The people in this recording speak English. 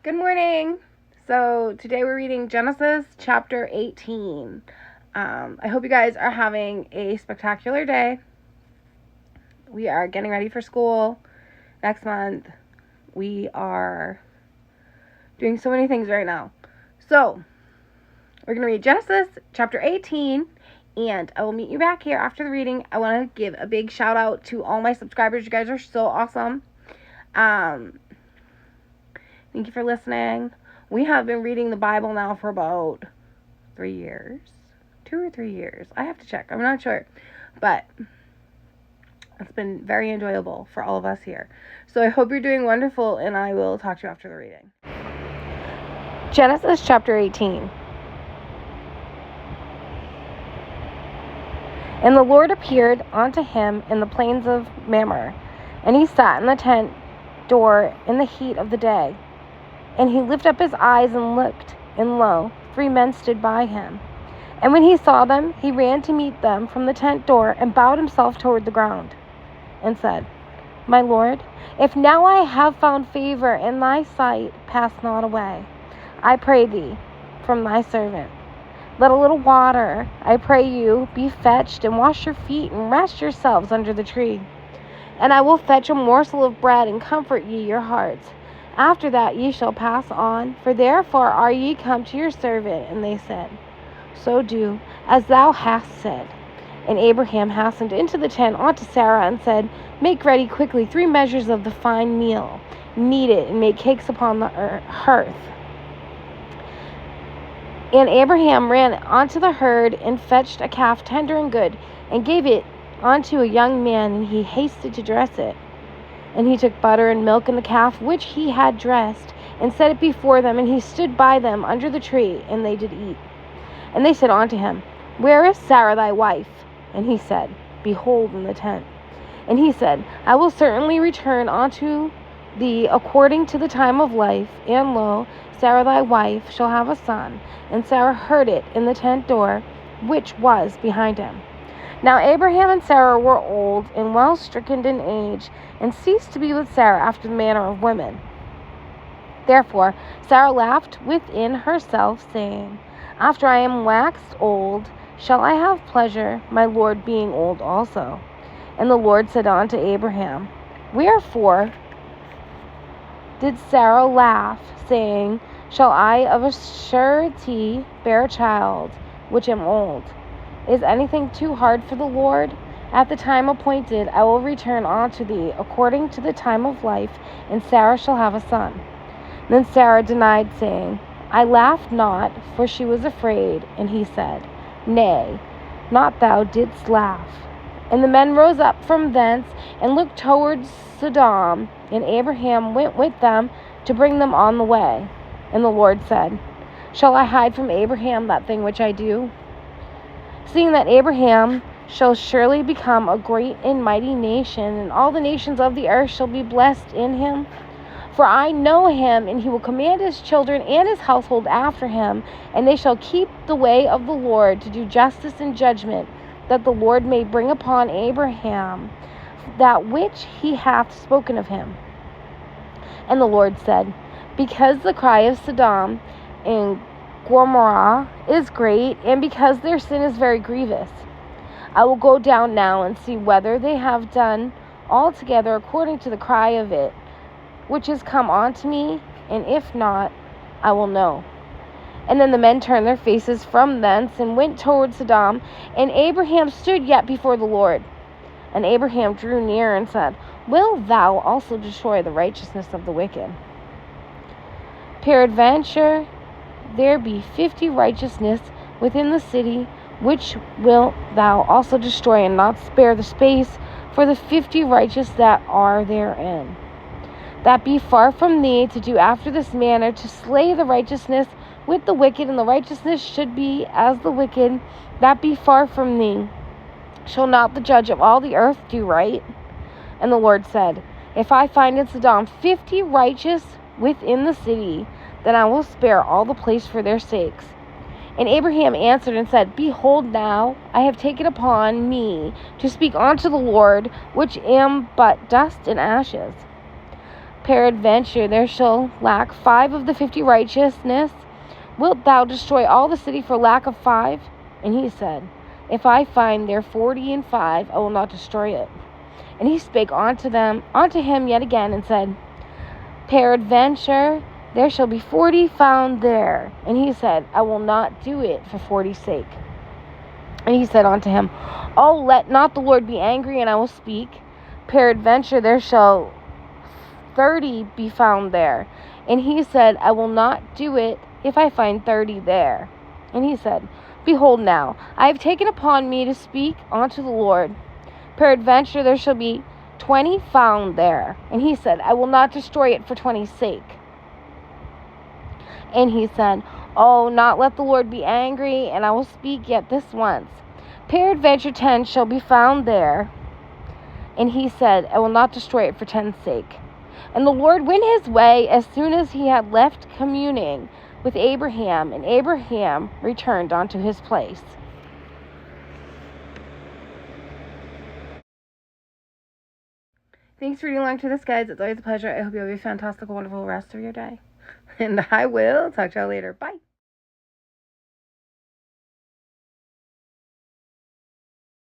Good morning. So today we're reading Genesis chapter 18. I hope you guys are having a spectacular day. We are getting ready for school next month. We are doing so many things right now. So we're going to read Genesis chapter 18, and I will meet you back here after the reading. I want to give a big shout out to all my subscribers. You guys are so awesome. Thank you for listening. We have been reading the Bible now for about 3 years. 2 or 3 years. I have to check. I'm not sure. But it's been very enjoyable for all of us here. So I hope you're doing wonderful, and I will talk to you after the reading. Genesis chapter 18. And the Lord appeared unto him in the plains of Mamre, and he sat in the tent door in the heat of the day. And he lifted up his eyes and looked, and lo, 3 men stood by him. And when he saw them, he ran to meet them from the tent door, and bowed himself toward the ground, and said, My Lord, if now I have found favor in thy sight, pass not away, I pray thee, from thy servant. Let a little water, I pray you, be fetched, and wash your feet, and rest yourselves under the tree. And I will fetch a morsel of bread, and comfort ye your hearts. After that ye shall pass on, for therefore are ye come to your servant. And they said, So do, as thou hast said. And Abraham hastened into the tent unto Sarah, and said, Make ready quickly 3 measures of the fine meal, knead it, and make cakes upon the hearth. And Abraham ran unto the herd, and fetched a calf tender and good, and gave it unto a young man, and he hasted to dress it. And he took butter and milk and the calf which he had dressed, and set it before them, and he stood by them under the tree, and they did eat. And they said unto him, Where is Sarah thy wife? And he said, Behold, in the tent. And he said, I will certainly return unto thee according to the time of life, and lo, Sarah thy wife shall have a son. And Sarah heard it in the tent door, which was behind him. Now Abraham and Sarah were old, and well stricken in age, and ceased to be with Sarah after the manner of women. Therefore Sarah laughed within herself, saying, After I am waxed old, shall I have pleasure, my Lord being old also? And the Lord said unto Abraham, Wherefore did Sarah laugh, saying, Shall I of a surety bear a child, which am old? Is anything too hard for the Lord? At the time appointed I will return unto thee according to the time of life, and Sarah shall have a son. Then Sarah denied, saying, I laughed not, for she was afraid. And he said, Nay, not thou didst laugh. And the men rose up from thence, and looked towards Sodom, and Abraham went with them to bring them on the way. And the Lord said, Shall I hide from Abraham that thing which I do? Seeing that Abraham shall surely become a great and mighty nation, and all the nations of the earth shall be blessed in him. For I know him, and he will command his children and his household after him, and they shall keep the way of the Lord to do justice and judgment, that the Lord may bring upon Abraham that which he hath spoken of him. And the Lord said, Because the cry of Sodom and Gomorrah is great, and because their sin is very grievous, I will go down now and see whether they have done altogether according to the cry of it, which is come unto me, and if not, I will know. And then the men turned their faces from thence, and went toward Sodom, and Abraham stood yet before the Lord. And Abraham drew near and said, Wilt thou also destroy the righteousness of the wicked? Peradventure there be 50 righteousness within the city, which wilt thou also destroy, and not spare the space for the 50 righteous that are therein? That be far from thee to do after this manner, to slay the righteousness with the wicked, and the righteousness should be as the wicked. That be far from thee. Shall not the judge of all the earth do right? And the Lord said, If I find in Sodom 50 righteous within the city, then I will spare all the place for their sakes. And Abraham answered and said, Behold, now I have taken upon me to speak unto the Lord, which am but dust and ashes. Peradventure there shall lack 5 of the 50 righteousness. Wilt thou destroy all the city for lack of 5? And he said, If I find there 40 and 5, I will not destroy it. And he spake unto him yet again, and said, Peradventure there shall be 40 found there. And he said, I will not do it for 40's sake. And he said unto him, Oh, let not the Lord be angry, and I will speak. Peradventure there shall 30 be found there. And he said, I will not do it if I find 30 there. And he said, Behold now, I have taken upon me to speak unto the Lord. Peradventure there shall be 20 found there. And he said, I will not destroy it for 20's sake. And he said, Oh, not let the Lord be angry, and I will speak yet this once. Peradventure 10 shall be found there. And he said, I will not destroy it for 10's sake. And the Lord went his way as soon as he had left communing with Abraham, and Abraham returned unto his place. Thanks for reading along to this, guys. It's always a pleasure. I hope you have a fantastic, wonderful rest of your day. And I will talk to y'all later. Bye.